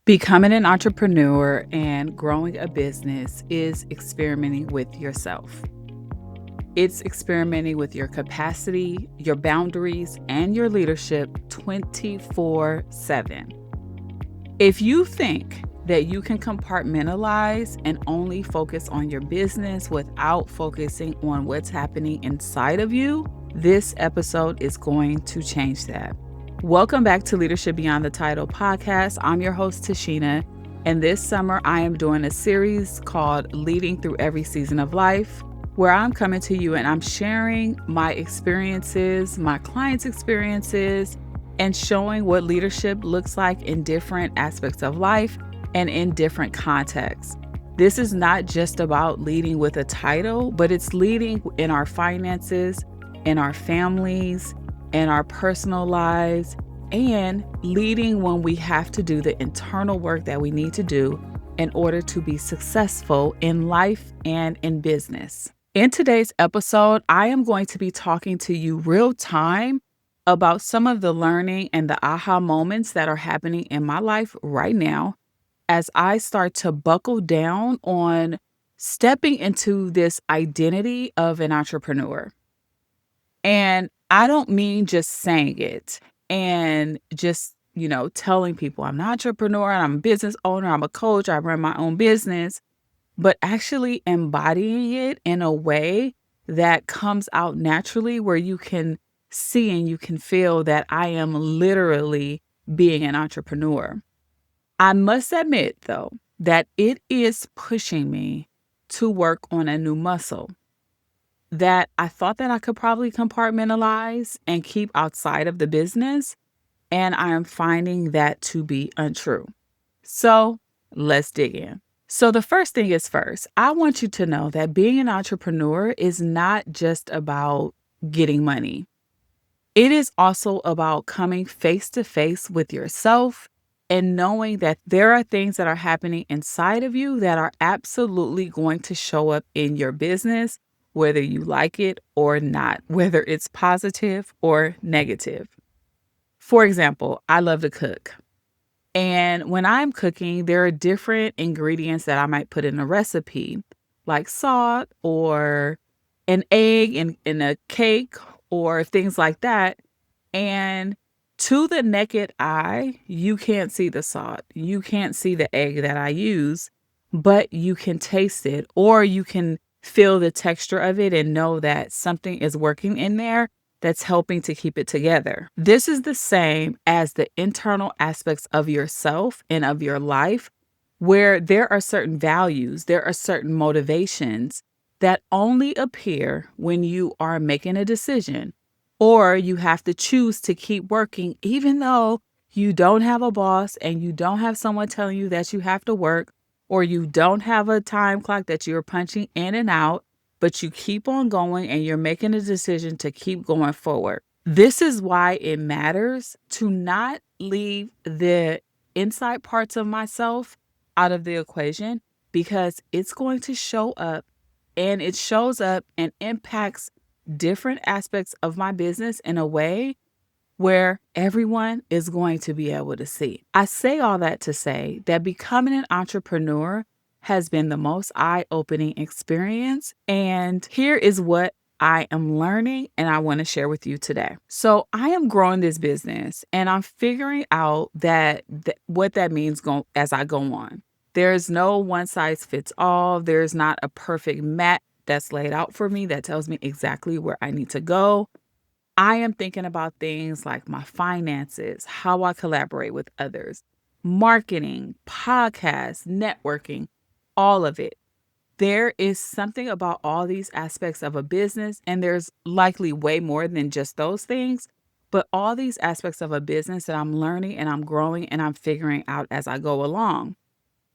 Becoming an entrepreneur and growing a business is experimenting with yourself. It's experimenting with your capacity, your boundaries, and your leadership 24/7. If you think that you can compartmentalize and only focus on your business without focusing on what's happening inside of you, this episode is going to change that. Welcome back to Leadership Beyond the Title podcast. I'm your host, Tashina, and this summer I am doing a series called Leading Through Every Season of Life, where I'm coming to you and I'm sharing my experiences, my clients' experiences, and showing what leadership looks like in different aspects of life and in different contexts. This is not just about leading with a title, but it's leading in our finances, in our families, in our personal lives, and leading when we have to do the internal work that we need to do in order to be successful in life and in business. In today's episode, I am going to be talking to you real time about some of the learning and the aha moments that are happening in my life right now as I start to buckle down on stepping into this identity of an entrepreneur. And I don't mean just saying it and just, telling people I'm an entrepreneur, I'm a business owner, I'm a coach, I run my own business, but actually embodying it in a way that comes out naturally where you can see and you can feel that I am literally being an entrepreneur. I must admit, though, that it is pushing me to work on a new muscle that I thought that I could probably compartmentalize and keep outside of the business, and I am finding that to be untrue. So let's dig in. So the first thing is first, I want you to know that being an entrepreneur is not just about getting money. It is also about coming face to face with yourself and knowing that there are things that are happening inside of you that are absolutely going to show up in your business, whether you like it or not, whether it's positive or negative. For example, I love to cook. And when I'm cooking, there are different ingredients that I might put in a recipe, like salt or an egg in a cake or things like that. And to the naked eye, you can't see the salt. You can't see the egg that I use, but you can taste it or you can feel the texture of it and know that something is working in there that's helping to keep it together. This is the same as the internal aspects of yourself and of your life, where there are certain values, there are certain motivations that only appear when you are making a decision, or you have to choose to keep working, even though you don't have a boss and you don't have someone telling you that you have to work, or you don't have a time clock that you're punching in and out, but you keep on going and you're making a decision to keep going forward. This is why it matters to not leave the inside parts of myself out of the equation, because it's going to show up, and it shows up and impacts different aspects of my business in a way where everyone is going to be able to see. I say all that to say that becoming an entrepreneur has been the most eye-opening experience. And here is what I am learning and I want to share with you today. So I am growing this business and I'm figuring out what that means as I go on. There's no one size fits all. There's not a perfect map that's laid out for me that tells me exactly where I need to go. I am thinking about things like my finances, how I collaborate with others, marketing, podcasts, networking, all of it. There is something about all these aspects of a business, and there's likely way more than just those things, but all these aspects of a business that I'm learning and I'm growing and I'm figuring out as I go along.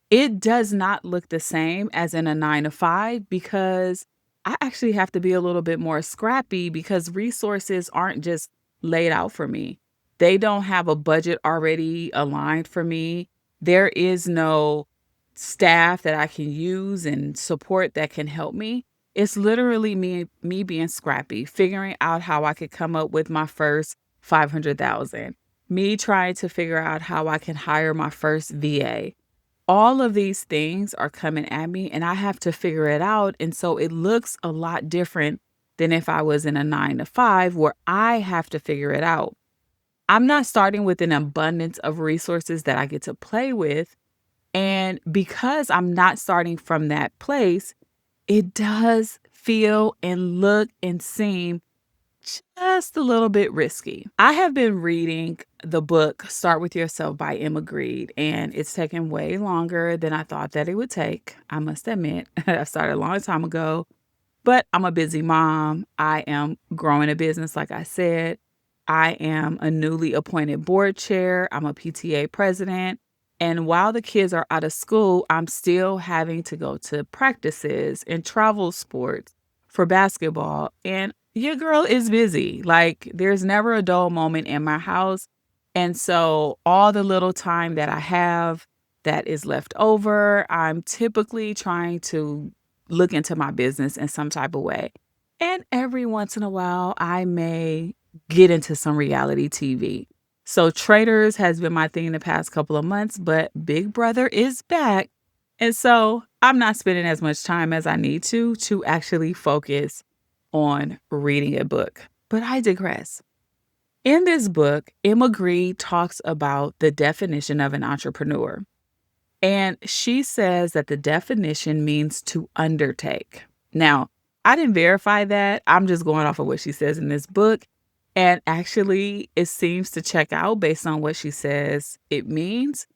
It does not look the same as in a 9 to 5 because I actually have to be a little bit more scrappy because resources aren't just laid out for me. They don't have a budget already aligned for me. There is no staff that I can use and support that can help me. It's literally me being scrappy, figuring out how I could come up with my first 500,000. me trying to figure out how I can hire my first VA. All of these things are coming at me and I have to figure it out. And so it looks a lot different than if I was in a 9 to 5 where I have to figure it out. I'm not starting with an abundance of resources that I get to play with. And because I'm not starting from that place, it does feel and look and seem just a little bit risky. I have been reading the book Start With Yourself by Emma Grede, and it's taken way longer than I thought that it would take. I must admit, I started a long time ago, but I'm a busy mom. I am growing a business, like I said. I am a newly appointed board chair. I'm a PTA president. And while the kids are out of school, I'm still having to go to practices and travel sports for basketball. And your girl is busy. Like, there's never a dull moment in my house. And so, all the little time that I have that is left over, I'm typically trying to look into my business in some type of way. And every once in a while, I may get into some reality TV. So Traders has been my thing the past couple of months, but Big Brother is back. And so I'm not spending as much time as I need to actually focus on reading a book. But I digress. In this book, Emma Grede talks about the definition of an entrepreneur. And she says that the definition means to undertake. Now, I didn't verify that. I'm just going off of what she says in this book. And actually, it seems to check out based on what she says it means.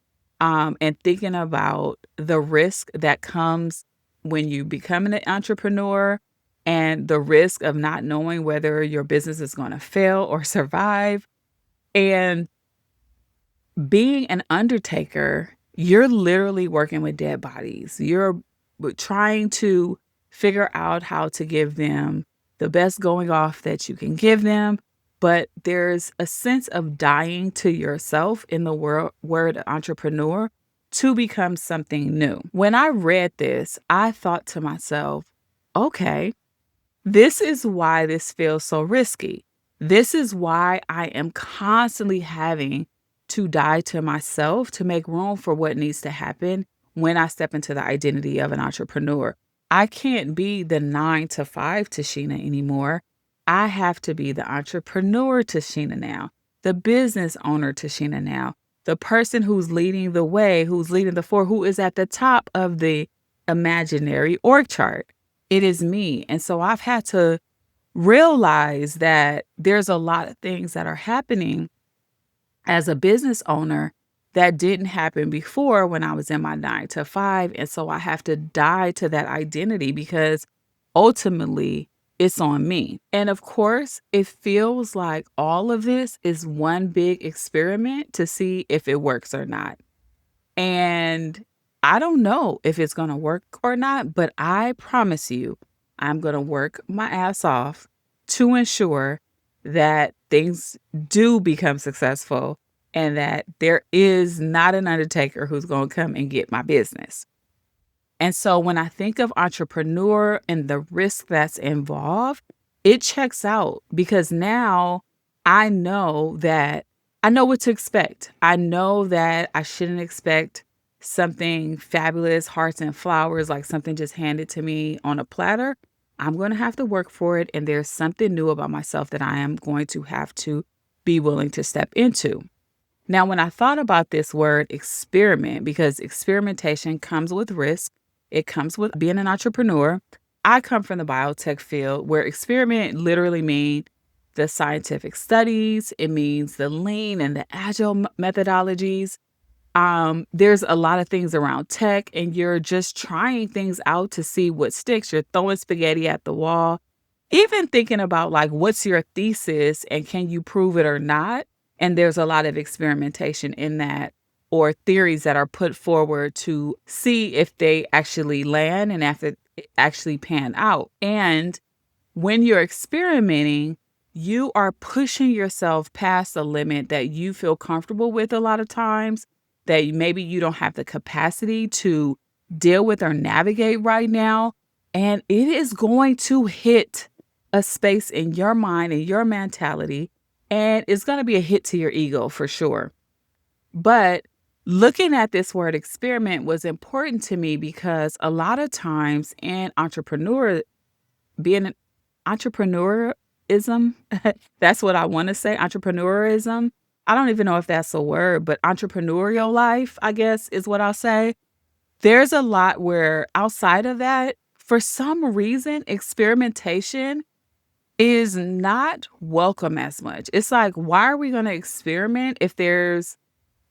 And thinking about the risk that comes when you become an entrepreneur and the risk of not knowing whether your business is going to fail or survive. And being an undertaker, you're literally working with dead bodies. You're trying to figure out how to give them the best going off that you can give them. But there's a sense of dying to yourself in the word entrepreneur to become something new. When I read this, I thought to myself, okay, this is why this feels so risky. This is why I am constantly having to die to myself to make room for what needs to happen when I step into the identity of an entrepreneur. I can't be the 9 to 5 Tashina anymore. I have to be the entrepreneur Tashina now, the business owner Tashina now, the person who's leading the way, who's leading the fore, who is at the top of the imaginary org chart. It is me. And so I've had to realize that there's a lot of things that are happening as a business owner that didn't happen before when I was in my 9 to 5. And so I have to die to that identity because ultimately it's on me. And of course, it feels like all of this is one big experiment to see if it works or not. And I don't know if it's going to work or not, but I promise you, I'm going to work my ass off to ensure that things do become successful and that there is not an undertaker who's going to come and get my business. And so when I think of entrepreneur and the risk that's involved, it checks out because now I know what to expect. I know that I shouldn't expect something fabulous, hearts and flowers, like something just handed to me on a platter. I'm going to have to work for it. And there's something new about myself that I am going to have to be willing to step into. Now, when I thought about this word experiment, because experimentation comes with risk, it comes with being an entrepreneur. I come from the biotech field where experiment literally means the scientific studies. It means the lean and the agile methodologies. There's a lot of things around tech and you're just trying things out to see what sticks. You're throwing spaghetti at the wall, even thinking about like, what's your thesis and can you prove it or not? And there's a lot of experimentation in that or theories that are put forward to see if they actually land and if it actually pan out. And when you're experimenting, you are pushing yourself past a limit that you feel comfortable with a lot of times, that maybe you don't have the capacity to deal with or navigate right now. And it is going to hit a space in your mind and your mentality And it's going to be a hit to your ego for sure. But looking at this word experiment was important to me because a lot of times in being an entrepreneurism, that's what I want to say, entrepreneurism. I don't even know if that's a word, but entrepreneurial life, I guess, is what I'll say. There's a lot where outside of that, for some reason, experimentation is not welcome as much. It's like, why are we going to experiment if there's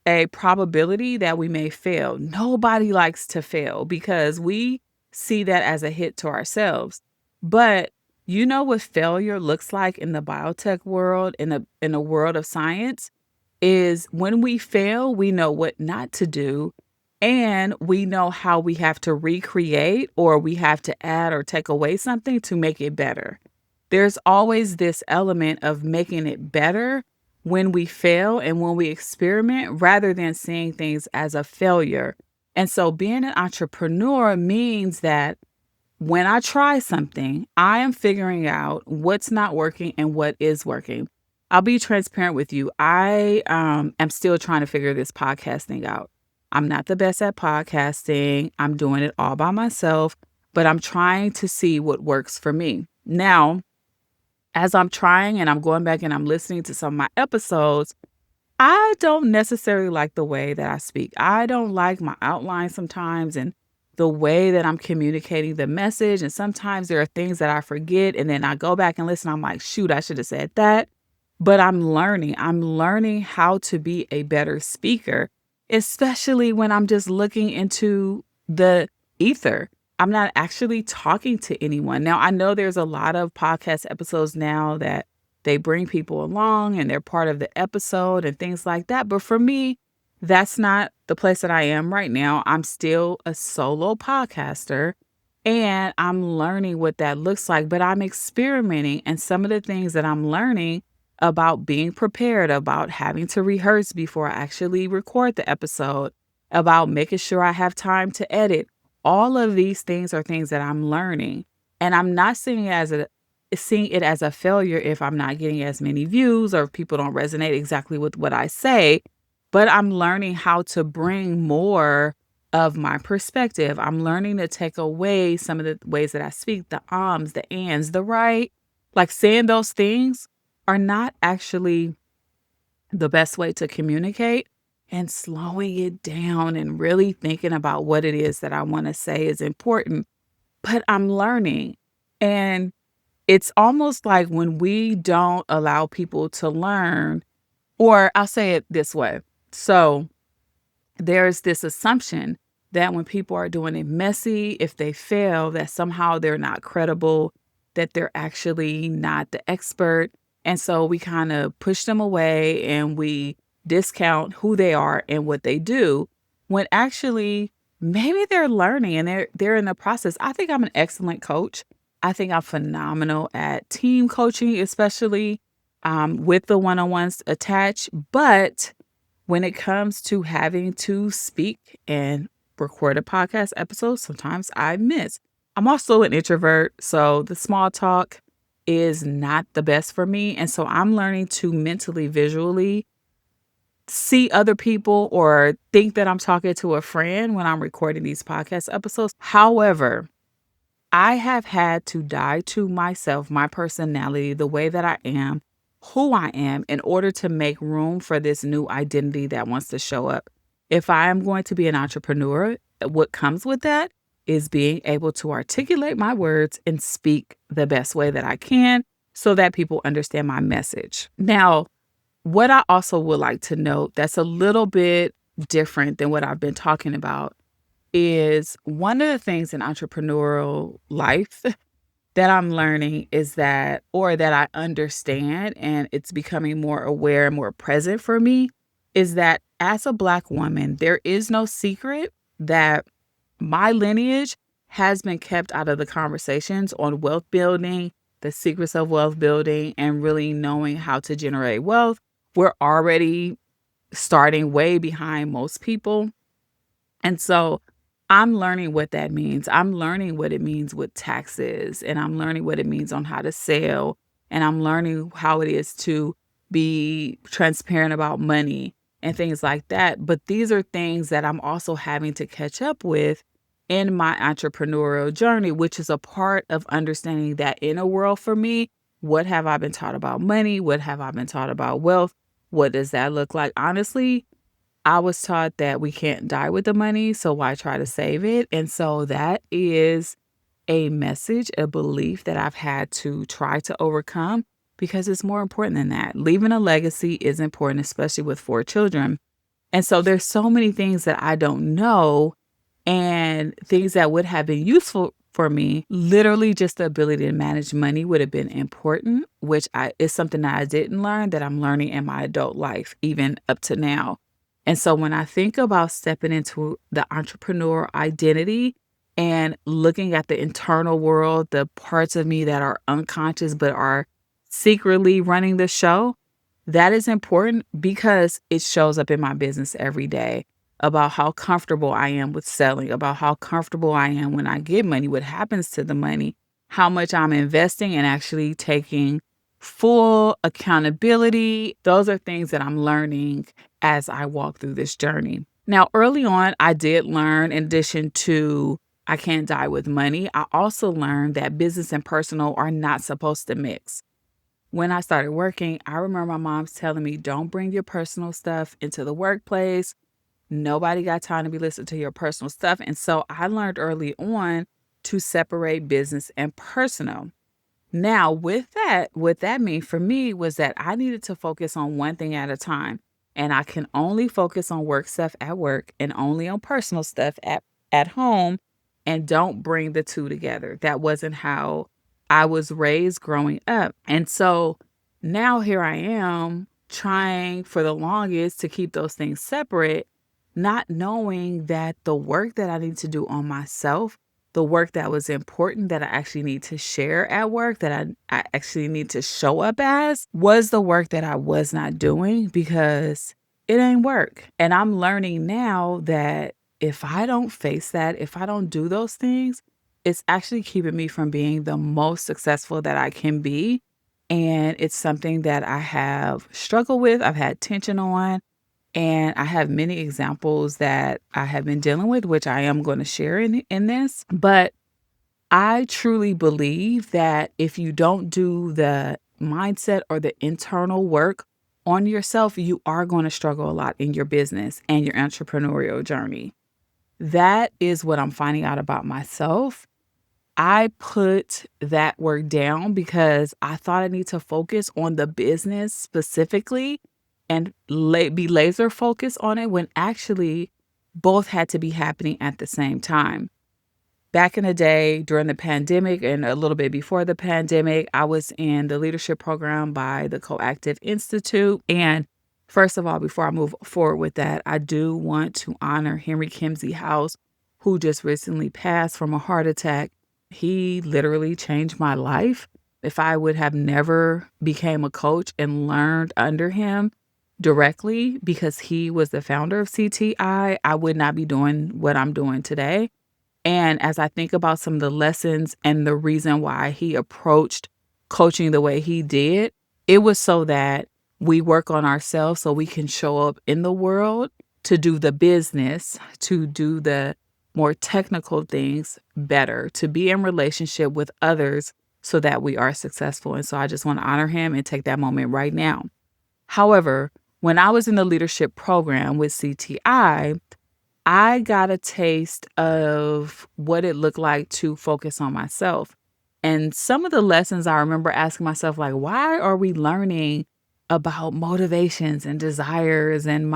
a probability that we may fail? Nobody likes to fail because we see that as a hit to ourselves. But you know what failure looks like in the biotech world, in the world of science, is when we fail, we know what not to do, and we know how we have to recreate or we have to add or take away something to make it better. There's always this element of making it better when we fail and when we experiment rather than seeing things as a failure. And so being an entrepreneur means that when I try something, I am figuring out what's not working and what is working. I'll be transparent with you. I am still trying to figure this podcasting out. I'm not the best at podcasting. I'm doing it all by myself, but I'm trying to see what works for me. Now, as I'm trying and I'm going back and I'm listening to some of my episodes, I don't necessarily like the way that I speak. I don't like my outline sometimes and the way that I'm communicating the message. And sometimes there are things that I forget. And then I go back and listen. I'm like, shoot, I should have said that. But I'm learning. I'm learning how to be a better speaker, especially when I'm just looking into the ether. I'm not actually talking to anyone. Now, I know there's a lot of podcast episodes now that they bring people along and they're part of the episode and things like that. But for me, that's not the place that I am right now. I'm still a solo podcaster and I'm learning what that looks like, but I'm experimenting. And some of the things that I'm learning about being prepared, about having to rehearse before I actually record the episode, about making sure I have time to edit. All of these things are things that I'm learning. And I'm not seeing it as a failure if I'm not getting as many views or if people don't resonate exactly with what I say, but I'm learning how to bring more of my perspective. I'm learning to take away some of the ways that I speak, the ums, the ands, the right. Like saying those things are not actually the best way to communicate, and slowing it down and really thinking about what it is that I want to say is important. But I'm learning. And it's almost like when we don't allow people to learn, or I'll say it this way. So there's this assumption that when people are doing it messy, if they fail, that somehow they're not credible, that they're actually not the expert. And so we kind of push them away and we discount who they are and what they do when actually maybe they're learning and they're in the process. I think I'm an excellent coach. I think I'm phenomenal at team coaching, especially with the one-on-ones attached. But when it comes to having to speak and record a podcast episode, sometimes I miss. I'm also an introvert, so the small talk is not the best for me. And so I'm learning to mentally, visually see other people or think that I'm talking to a friend when I'm recording these podcast episodes. However, I have had to die to myself, my personality, the way that I am, who I am, in order to make room for this new identity that wants to show up. If I am going to be an entrepreneur, what comes with that is being able to articulate my words and speak the best way that I can so that people understand my message. Now, what I also would like to note that's a little bit different than what I've been talking about is one of the things in entrepreneurial life that I'm learning is that, or that I understand, and it's becoming more aware and more present for me, is that as a Black woman, there is no secret that my lineage has been kept out of the conversations on wealth building, the secrets of wealth building, and really knowing how to generate wealth. We're already starting way behind most people. And so I'm learning what that means. I'm learning what it means with taxes, and I'm learning what it means on how to sell, and I'm learning how it is to be transparent about money and things like that. But these are things that I'm also having to catch up with in my entrepreneurial journey, which is a part of understanding that inner world for me. What have I been taught about money? What have I been taught about wealth? What does that look like? Honestly, I was taught that we can't die with the money, so why try to save it? And so that is a message, a belief that I've had to try to overcome because it's more important than that. Leaving a legacy is important, especially with 4 children. And so there's so many things that I don't know and things that would have been useful for me. Literally just the ability to manage money would have been important, which is something that I didn't learn that I'm learning in my adult life, even up to now. And so when I think about stepping into the entrepreneur identity and looking at the internal world, the parts of me that are unconscious but are secretly running the show, that is important because it shows up in my business every day about how comfortable I am with selling, about how comfortable I am when I get money, what happens to the money, how much I'm investing and actually taking full accountability. Those are things that I'm learning as I walk through this journey. Now, early on, I did learn, in addition to I can't die with money, I also learned that business and personal are not supposed to mix. When I started working, I remember my mom's telling me, don't bring your personal stuff into the workplace. Nobody got time to be listening to your personal stuff. And so I learned early on to separate business and personal. Now, with that, what that meant for me was that I needed to focus on one thing at a time. And I can only focus on work stuff at work and only on personal stuff at home, and don't bring the two together. That wasn't how I was raised growing up. And so now here I am trying for the longest to keep those things separate, not knowing that the work that I need to do on myself, the work that was important that I actually need to share at work, that I actually need to show up as, was the work that I was not doing because it ain't work. And I'm learning now that if I don't face that, if I don't do those things, it's actually keeping me from being the most successful that I can be. And it's something that I have struggled with, I've had tension on, and I have many examples that I have been dealing with, which I am going to share in this. But I truly believe that if you don't do the mindset or the internal work on yourself, you are going to struggle a lot in your business and your entrepreneurial journey. That is what I'm finding out about myself. I put that work down because I thought I need to focus on the business specifically and be laser focused on it, when actually both had to be happening at the same time. Back in the day, during the pandemic and a little bit before the pandemic, I was in the leadership program by the Coactive Institute. And first of all, before I move forward with that, I do want to honor Henry Kimsey House, who just recently passed from a heart attack. He literally changed my life. If I would have never became a coach and learned under him directly, because he was the founder of CTI, I would not be doing what I'm doing today. And as I think about some of the lessons and the reason why he approached coaching the way he did, it was so that we work on ourselves so we can show up in the world to do the business, to do the more technical things better, to be in relationship with others so that we are successful. And so I just want to honor him and take that moment right now. However, when I was in the leadership program with CTI, I got a taste of what it looked like to focus on myself. And some of the lessons I remember asking myself, like, why are we learning about motivations and desires and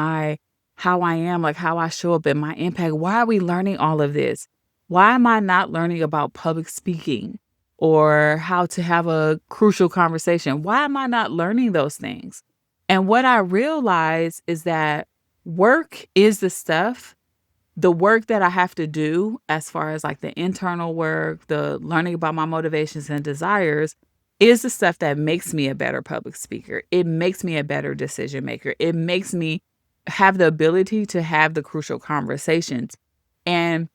how I am, like how I show up and my impact? Why are we learning all of this? Why am I not learning about public speaking or how to have a crucial conversation? Why am I not learning those things? And what I realized is that work is the work that I have to do as far as like the internal work, the learning about my motivations and desires, is the stuff that makes me a better public speaker. It makes me a better decision maker. It makes me have the ability to have the crucial conversations. And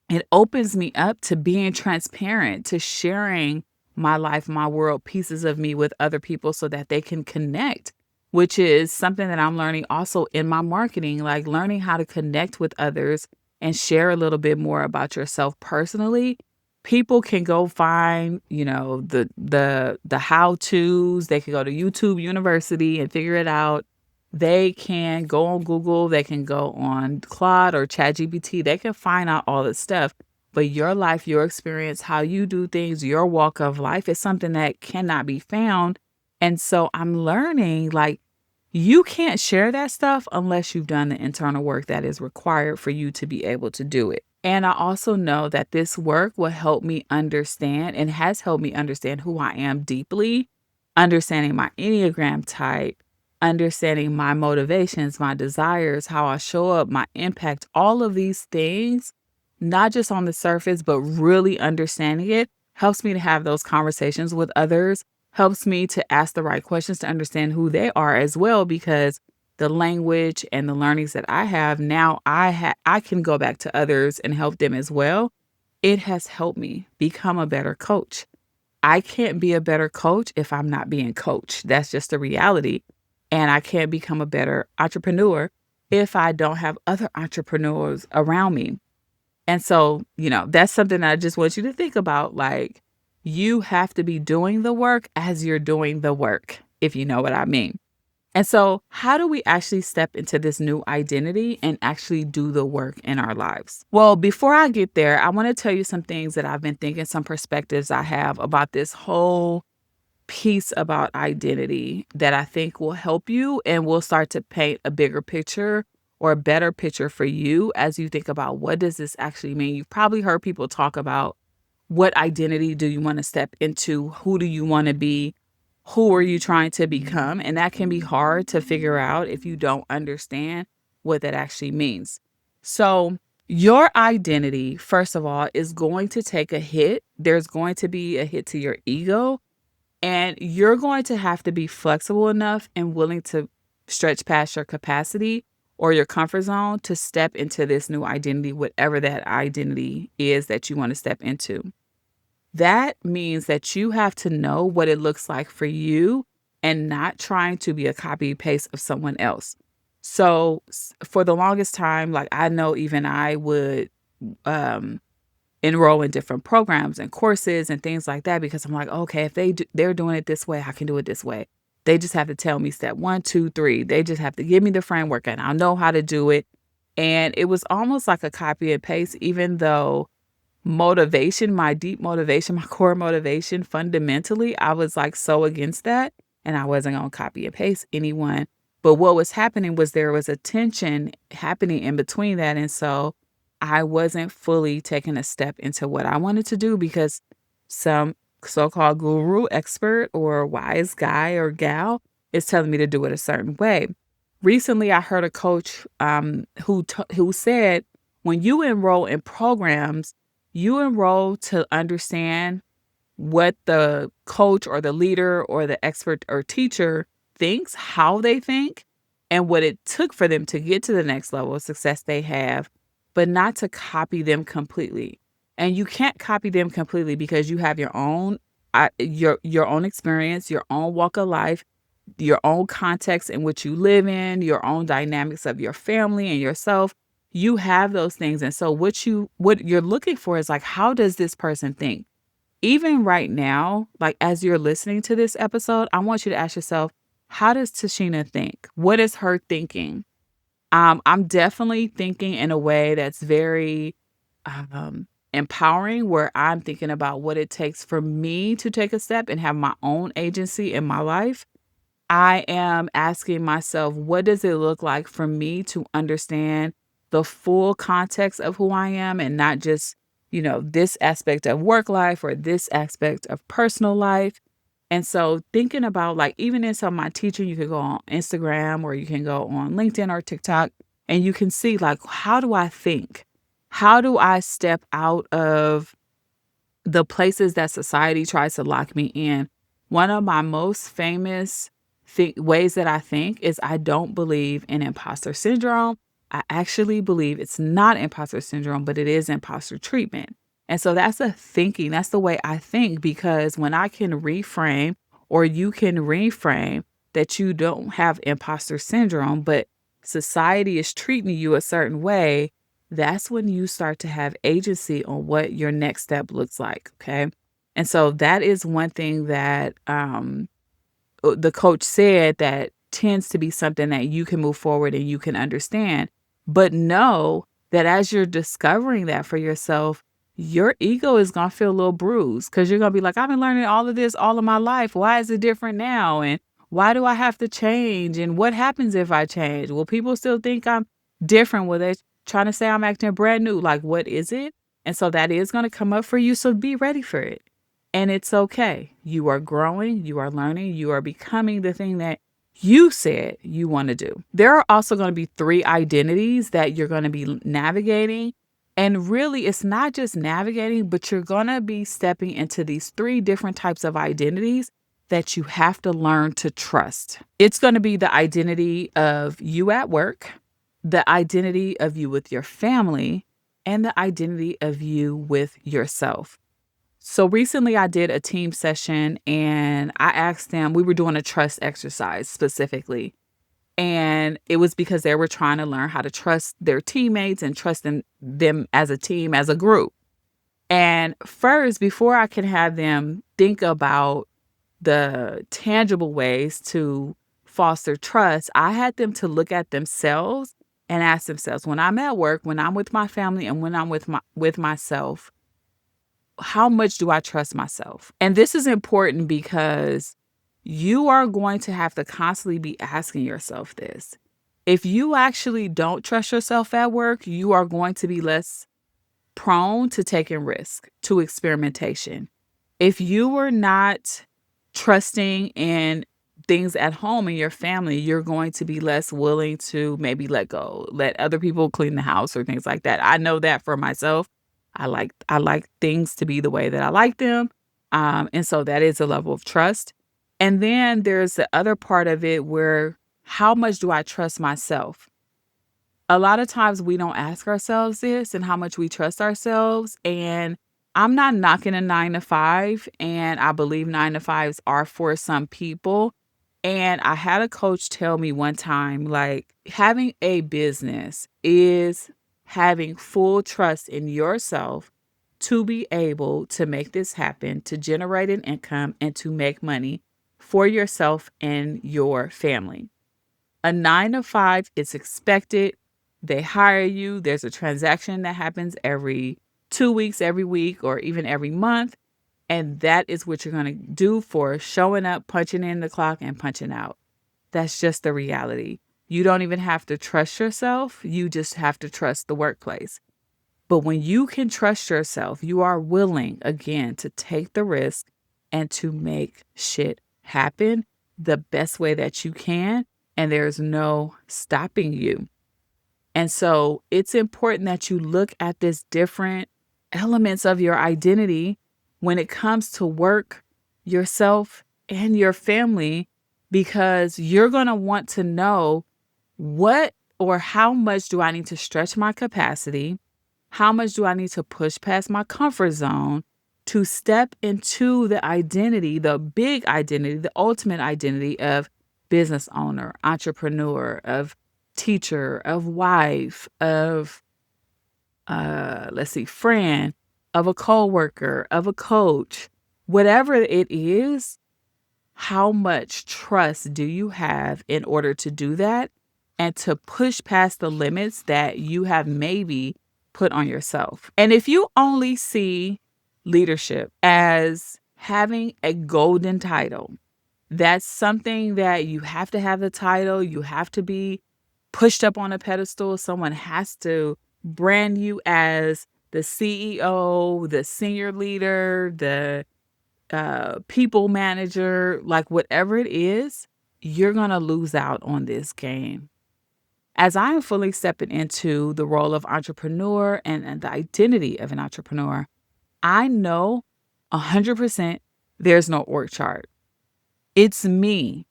it opens me up to being transparent, to sharing my life, my world, pieces of me with other people so that they can connect, which is something that I'm learning also in my marketing, like learning how to connect with others and share a little bit more about yourself personally. People can go find, the how-tos. They can go to YouTube University and figure it out. They can go on Google, they can go on Claude or ChatGPT. They can find out all this stuff. But your life, your experience, how you do things, your walk of life is something that cannot be found. And so I'm learning, like, you can't share that stuff unless you've done the internal work that is required for you to be able to do it. And I also know that this work will help me understand and has helped me understand who I am deeply, understanding my Enneagram type, understanding my motivations, my desires, how I show up, my impact, all of these things, not just on the surface, but really understanding it helps me to have those conversations with others, helps me to ask the right questions to understand who they are as well, because the language and the learnings that I have now, I can go back to others and help them as well. It has helped me become a better coach. I can't be a better coach if I'm not being coached. That's just the reality. And I can't become a better entrepreneur if I don't have other entrepreneurs around me. And so, that's something I just want you to think about. Like, you have to be doing the work as you're doing the work, if you know what I mean. And so, how do we actually step into this new identity and actually do the work in our lives? Well, before I get there, I want to tell you some things that I've been thinking, some perspectives I have about this whole piece about identity that I think will help you and will start to paint a bigger picture or a better picture for you as you think about what does this actually mean. You've probably heard people talk about what identity do you want to step into? Who do you want to be? Who are you trying to become? And that can be hard to figure out if you don't understand what that actually means. So, your identity, first of all, is going to take a hit. There's going to be a hit to your ego, and you're going to have to be flexible enough and willing to stretch past your capacity or your comfort zone to step into this new identity, whatever that identity is that you want to step into. That means that you have to know what it looks like for you and not trying to be a copy paste of someone else. So for the longest time, like I know even I would um, enroll in different programs and courses and things like that because I'm like, okay, if they're doing it this way, I can do it this way. They just have to tell me step 1, 2, 3. They just have to give me the framework and I'll know how to do it. And it was almost like a copy and paste, even though motivation, my deep motivation, my core motivation, fundamentally, I was like so against that. And I wasn't going to copy and paste anyone. But what was happening was there was a tension happening in between that. And so I wasn't fully taking a step into what I wanted to do because some so-called guru, expert, or wise guy or gal is telling me to do it a certain way. Recently, I heard a coach who said, when you enroll in programs, you enroll to understand what the coach or the leader or the expert or teacher thinks, how they think, and what it took for them to get to the next level of success they have, but not to copy them completely. And you can't copy them completely because you have your own your own experience, your own walk of life, your own context in which you live in, your own dynamics of your family and yourself. You have those things. And so what you're looking for is like, how does this person think? Even right now, like as you're listening to this episode, I want you to ask yourself, how does Tashina think? What is her thinking? I'm definitely thinking in a way that's very empowering, where I'm thinking about what it takes for me to take a step and have my own agency in my life. I am asking myself, what does it look like for me to understand the full context of who I am and not just, this aspect of work life or this aspect of personal life. And so thinking about, like, even in some of my teaching, you can go on Instagram or you can go on LinkedIn or TikTok and you can see, like, how do I think? How do I step out of the places that society tries to lock me in? One of my most famous ways that I think is I don't believe in imposter syndrome. I actually believe it's not imposter syndrome, but it is imposter treatment. And so that's a thinking. That's the way I think, because when I can reframe, or you can reframe, that you don't have imposter syndrome, but society is treating you a certain way, that's when you start to have agency on what your next step looks like. Okay. And so that is one thing that the coach said that tends to be something that you can move forward and you can understand. But know that as you're discovering that for yourself, your ego is going to feel a little bruised, because you're going to be like, I've been learning all of this all of my life. Why is it different now? And why do I have to change? And what happens if I change? Will people still think I'm different? Will they trying to say I'm acting brand new? Like, what is it? And so that is going to come up for you. So be ready for it. And it's okay. You are growing, you are learning, you are becoming the thing that you said you want to do. There are also going to be 3 identities that you're going to be navigating. And really, it's not just navigating, but you're going to be stepping into these 3 different types of identities that you have to learn to trust. It's going to be the identity of you at work, the identity of you with your family, and the identity of you with yourself. So recently I did a team session and I asked them, we were doing a trust exercise specifically. And it was because they were trying to learn how to trust their teammates and trust them as a team, as a group. And first, before I can have them think about the tangible ways to foster trust, I had them to look at themselves and ask themselves, when I'm at work, when I'm with my family, and when I'm with myself, how much do I trust myself? And this is important because you are going to have to constantly be asking yourself this. If you actually don't trust yourself at work, you are going to be less prone to taking risk, to experimentation. If you are not trusting in things at home in your family, you're going to be less willing to maybe let go, let other people clean the house or things like that. I know that for myself. I like things to be the way that I like them. And so that is a level of trust. And then there's the other part of it where, how much do I trust myself? A lot of times we don't ask ourselves this, and how much we trust ourselves. And I'm not knocking a 9 to 5, and I believe 9 to 5s are for some people. And I had a coach tell me one time, like, having a business is having full trust in yourself to be able to make this happen, to generate an income, and to make money for yourself and your family. A 9 to 5 is expected. They hire you. There's a transaction that happens every 2 weeks, every week, or even every month. And that is what you're going to do for showing up, punching in the clock, and punching out. That's just the reality. You don't even have to trust yourself. You just have to trust the workplace. But when you can trust yourself, you are willing, again, to take the risk and to make shit happen the best way that you can. And there's no stopping you. And so it's important that you look at this different elements of your identity when it comes to work, yourself, and your family, because you're going to want to know what or how much do I need to stretch my capacity? How much do I need to push past my comfort zone to step into the identity, the big identity, the ultimate identity of business owner, entrepreneur, of teacher, of wife, of friend, of a coworker, of a coach, whatever it is. How much trust do you have in order to do that and to push past the limits that you have maybe put on yourself? And if you only see leadership as having a golden title, that's something that you have to have the title, you have to be pushed up on a pedestal. Someone has to brand you as the CEO, the senior leader, the people manager, like whatever it is, you're going to lose out on this game. As I am fully stepping into the role of entrepreneur and the identity of an entrepreneur, I know 100% there's no org chart. It's me.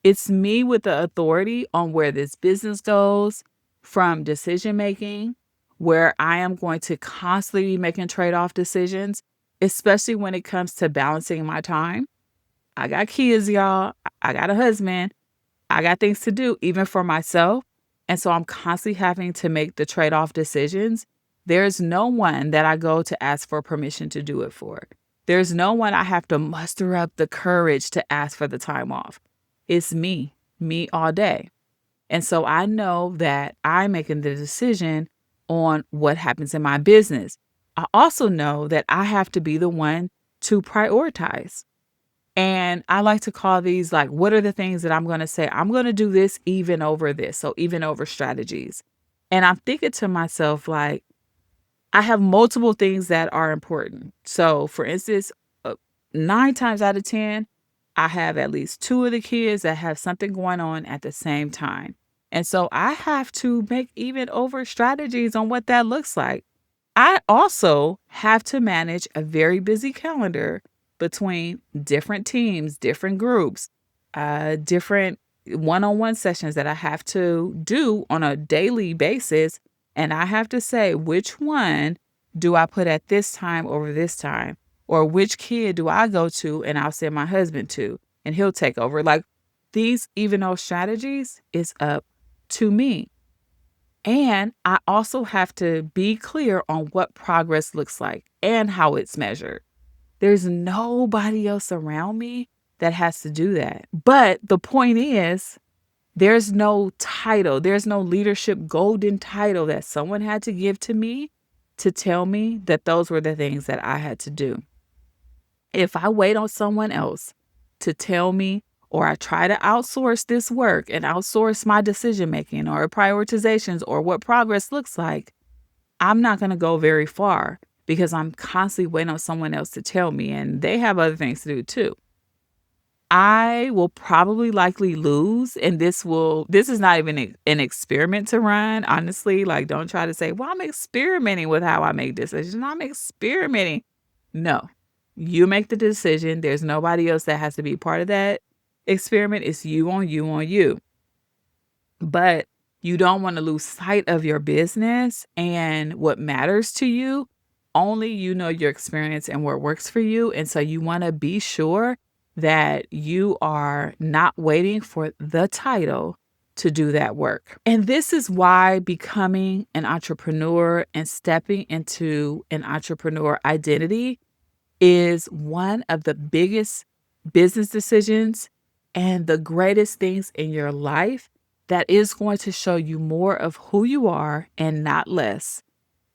It's me with the authority on where this business goes, from decision making, where I am going to constantly be making trade-off decisions, especially when it comes to balancing my time. I got kids, y'all. I got a husband. I got things to do, even for myself. And so I'm constantly having to make the trade-off decisions. There's no one that I go to ask for permission to do it for. There's no one I have to muster up the courage to ask for the time off. It's me all day. And so I know that I'm making the decision on what happens in my business. I also know that I have to be the one to prioritize. And I like to call these like, what are the things that I'm going to say? I'm going to do this even over this. So even over strategies. And I'm thinking to myself, like, I have multiple things that are important. So for instance, 9 times out of 10, I have at least 2 of the kids that have something going on at the same time. And so I have to make even over strategies on what that looks like. I also have to manage a very busy calendar between different teams, different groups, different one-on-one sessions that I have to do on a daily basis. And I have to say, which one do I put at this time over this time? Or which kid do I go to and I'll send my husband to and he'll take over? Like these even though strategies is up to me. And I also have to be clear on what progress looks like and how it's measured. There's nobody else around me that has to do that. But the point is, there's no title, there's no leadership golden title that someone had to give to me to tell me that those were the things that I had to do. If I wait on someone else to tell me, or I try to outsource this work and outsource my decision making or prioritizations or what progress looks like, I'm not going to go very far because I'm constantly waiting on someone else to tell me, and they have other things to do too. I will probably likely lose, and this is not even an experiment to run, honestly. Like, don't try to say, well, I'm experimenting with how I make decisions. I'm experimenting. No, you make the decision. There's nobody else that has to be part of that experiment. It's you on you on you. But you don't want to lose sight of your business and what matters to you. Only you know your experience and what works for you. And so you want to be sure that you are not waiting for the title to do that work. And this is why becoming an entrepreneur and stepping into an entrepreneur identity is one of the biggest business decisions and the greatest things in your life that is going to show you more of who you are and not less.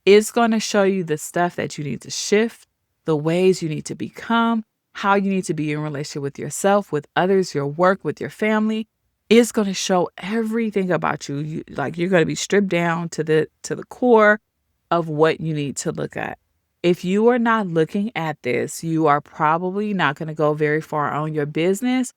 It's going to show you the stuff that you need to shift, the ways you need to become, how you need to be in relationship with yourself, with others, your work, with your family. It's going to show everything about you. You're going to be stripped down to the core of what you need to look at. If you are not looking at this, you are probably not going to go very far on your business,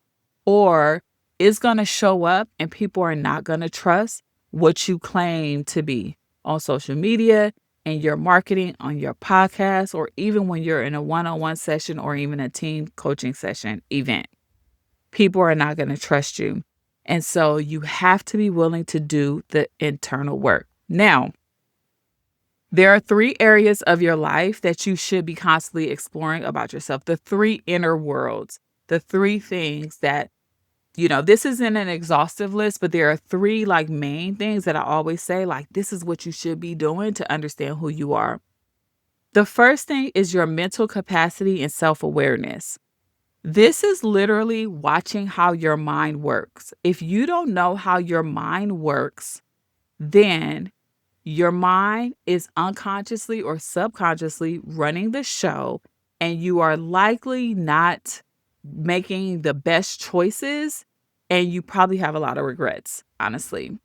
or it's going to show up and people are not going to trust what you claim to be on social media and your marketing, on your podcast, or even when you're in a one-on-one session or even a team coaching session event. People are not going to trust you. And so you have to be willing to do the internal work. Now, there are 3 areas of your life that you should be constantly exploring about yourself. The 3 inner worlds, the 3 things that, this isn't an exhaustive list, but there are 3 main things that I always say, this is what you should be doing to understand who you are. The first thing is your mental capacity and self-awareness. This is literally watching how your mind works. If you don't know how your mind works, then your mind is unconsciously or subconsciously running the show, and you are likely not making the best choices, and you probably have a lot of regrets, honestly.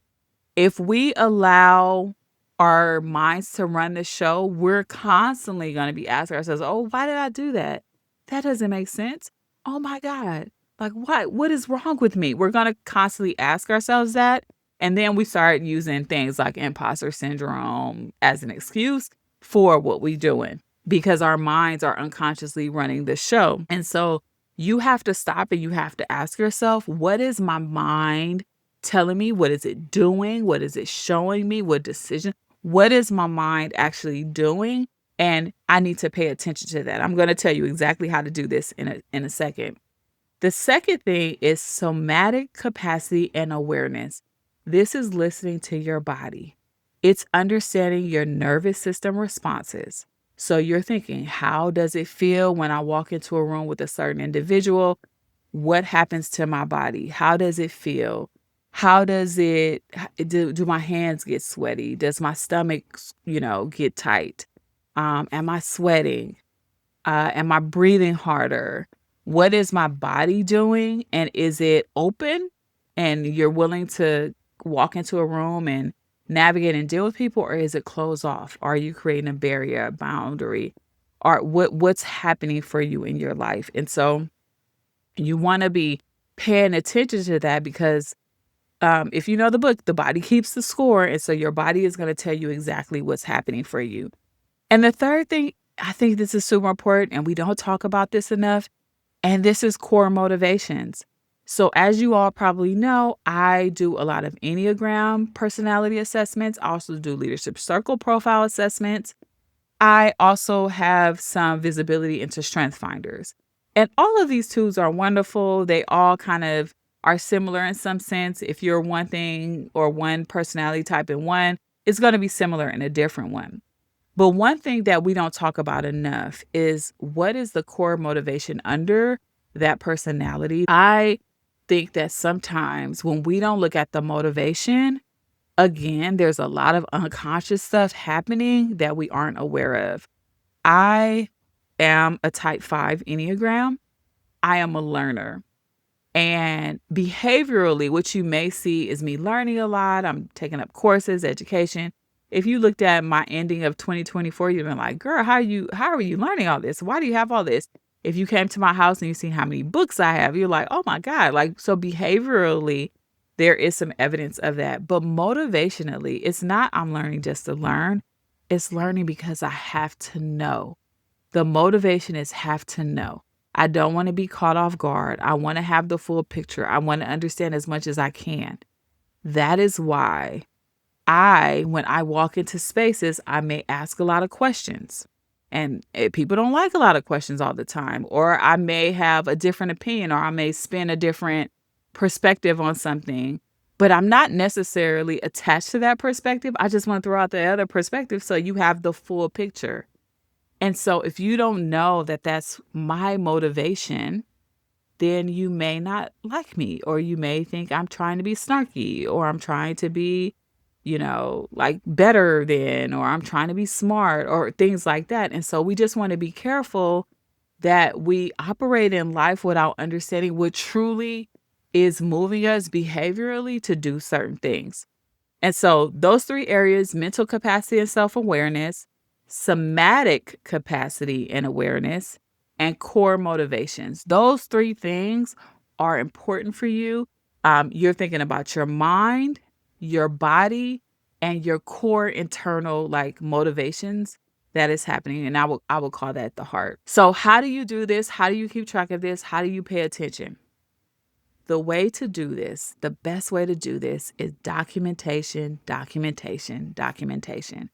If we allow our minds to run the show, we're constantly going to be asking ourselves, oh, why did I do that? That doesn't make sense. Oh my God. What is wrong with me? We're going to constantly ask ourselves that. And then we start using things like imposter syndrome as an excuse for what we're doing because our minds are unconsciously running the show. And so you have to stop and you have to ask yourself, what is my mind telling me? What is it doing? What is it showing me? What decision? What is my mind actually doing? And I need to pay attention to that. I'm going to tell you exactly how to do this in a second. The second thing is somatic capacity and awareness. This is listening to your body. It's understanding your nervous system responses. So you're thinking, how does it feel when I walk into a room with a certain individual? What happens to my body? How does it feel? How does do my hands get sweaty? Does my stomach, get tight? Am I sweating? Am I breathing harder? What is my body doing? And is it open and you're willing to walk into a room and navigate and deal with people, or is it closed off? Are you creating a barrier, a boundary? Or what's happening for you in your life? And so you want to be paying attention to that because if you know the book, the body keeps the score. And so your body is going to tell you exactly what's happening for you. And the third thing, I think this is super important, and we don't talk about this enough, and this is core motivations. So as you all probably know, I do a lot of Enneagram personality assessments. I also do leadership circle profile assessments. I also have some visibility into strength finders. And all of these tools are wonderful. They all kind of are similar in some sense. If you're one thing or one personality type in one, it's going to be similar in a different one. But one thing that we don't talk about enough is what is the core motivation under that personality. I think that sometimes when we don't look at the motivation, again, there's a lot of unconscious stuff happening that we aren't aware of. I am a type 5 Enneagram. I am a learner. And behaviorally, what you may see is me learning a lot. I'm taking up courses, education. If you looked at my ending of 2024, you'd been like, girl, how are you learning all this? Why do you have all this? If you came to my house and you seen how many books I have, you're like, oh my God. Like, so behaviorally, there is some evidence of that. But motivationally, it's not I'm learning just to learn. It's learning because I have to know. The motivation is have to know. I don't want to be caught off guard. I want to have the full picture. I want to understand as much as I can. That is why when I walk into spaces, I may ask a lot of questions. And people don't like a lot of questions all the time. Or I may have a different opinion, or I may spin a different perspective on something. But I'm not necessarily attached to that perspective. I just want to throw out the other perspective so you have the full picture. And so if you don't know that that's my motivation, then you may not like me, or you may think I'm trying to be snarky, or I'm trying to be, like better than, or I'm trying to be smart, or things like that. And so we just want to be careful that we operate in life without understanding what truly is moving us behaviorally to do certain things. And so those three areas, mental capacity and self-awareness, somatic capacity and awareness, and core motivations. Those three things are important for you. You're thinking about your mind, your body, and your core internal motivations that is happening. And I will call that the heart. So how do you do this? How do you keep track of this? How do you pay attention? The way to do this, the best way to do this is documentation, documentation, documentation.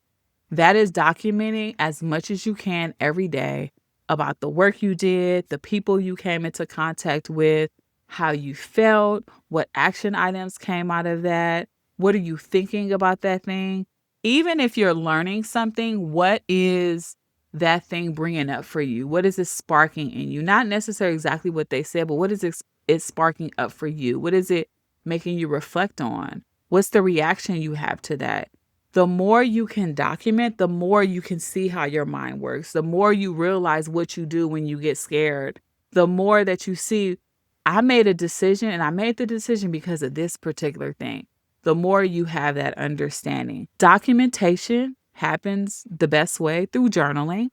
That is documenting as much as you can every day about the work you did, the people you came into contact with, how you felt, what action items came out of that, what are you thinking about that thing? Even if you're learning something, what is that thing bringing up for you? What is it sparking in you? Not necessarily exactly what they said, but what is it sparking up for you? What is it making you reflect on? What's the reaction you have to that? The more you can document, the more you can see how your mind works. The more you realize what you do when you get scared, the more that you see, I made a decision and I made the decision because of this particular thing. The more you have that understanding. Documentation happens the best way through journaling,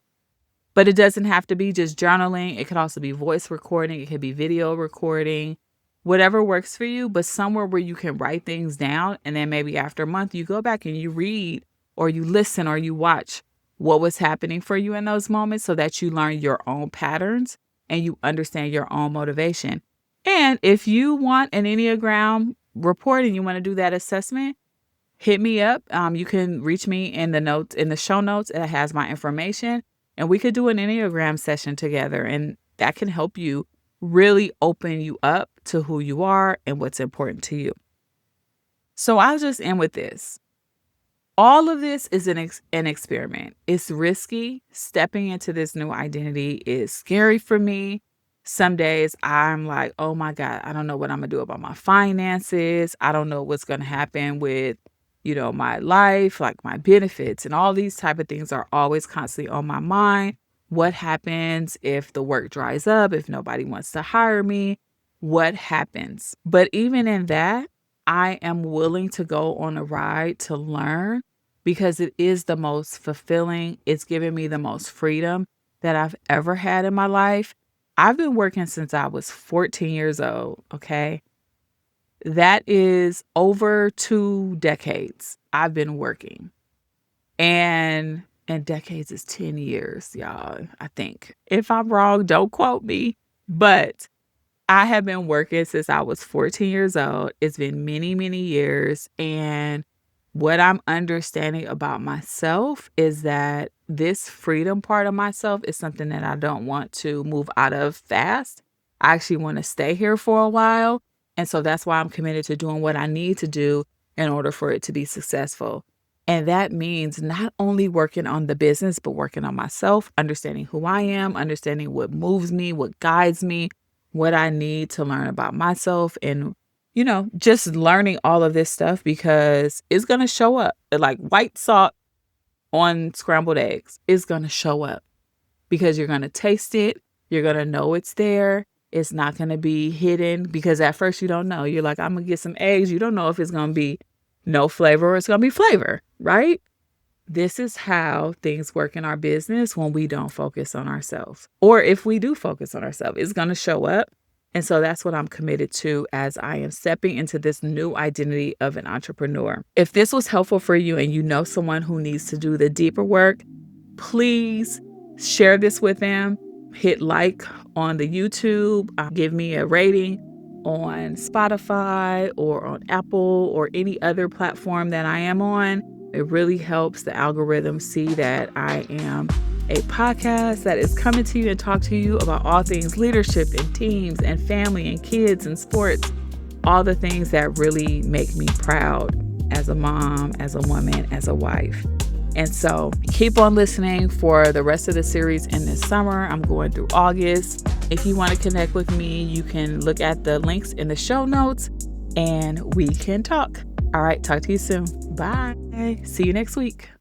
but it doesn't have to be just journaling. It could also be voice recording. It could be video recording. Whatever works for you, but somewhere where you can write things down. And then maybe after a month, you go back and you read or you listen or you watch what was happening for you in those moments so that you learn your own patterns and you understand your own motivation. And if you want an Enneagram report and you want to do that assessment, hit me up. You can reach me in the show notes. It has my information, and we could do an Enneagram session together, and that can help you really open you up to who you are and what's important to you. So I'll just end with this. All of this is an experiment. It's risky. Stepping into this new identity is scary for me. Some days I'm like, oh my God, I don't know what I'm going to do about my finances. I don't know what's going to happen with, my life, like my benefits, and all these type of things are always constantly on my mind. What happens if the work dries up, if nobody wants to hire me? What happens? But even in that, I am willing to go on a ride to learn because it is the most fulfilling. It's given me the most freedom that I've ever had in my life. I've been working since I was 14 years old, okay? That is over 2 decades I've been working. And decades is 10 years, y'all, I think. If I'm wrong, don't quote me. But I have been working since I was 14 years old. It's been many, many years. And what I'm understanding about myself is that this freedom part of myself is something that I don't want to move out of fast. I actually want to stay here for a while. And so that's why I'm committed to doing what I need to do in order for it to be successful. And that means not only working on the business, but working on myself, understanding who I am, understanding what moves me, what guides me, what I need to learn about myself, and, just learning all of this stuff because it's going to show up like white salt on scrambled eggs. It's going to show up because you're going to taste it. You're going to know it's there. It's not going to be hidden because at first you don't know. You're like, I'm going to get some eggs. You don't know if it's going to be no flavor or it's going to be flavor, right? This is how things work in our business when we don't focus on ourselves. Or if we do focus on ourselves, it's going to show up. And so that's what I'm committed to as I am stepping into this new identity of an entrepreneur. If this was helpful for you and you know someone who needs to do the deeper work, please share this with them. Hit like on the YouTube. Give me a rating on Spotify or on Apple or any other platform that I am on. It really helps the algorithm see that I am a podcast that is coming to you and talk to you about all things leadership and teams and family and kids and sports, all the things that really make me proud as a mom, as a woman, as a wife. And so keep on listening for the rest of the series in this summer. I'm going through August. If you want to connect with me, you can look at the links in the show notes and we can talk. All right, talk to you soon. Bye. See you next week.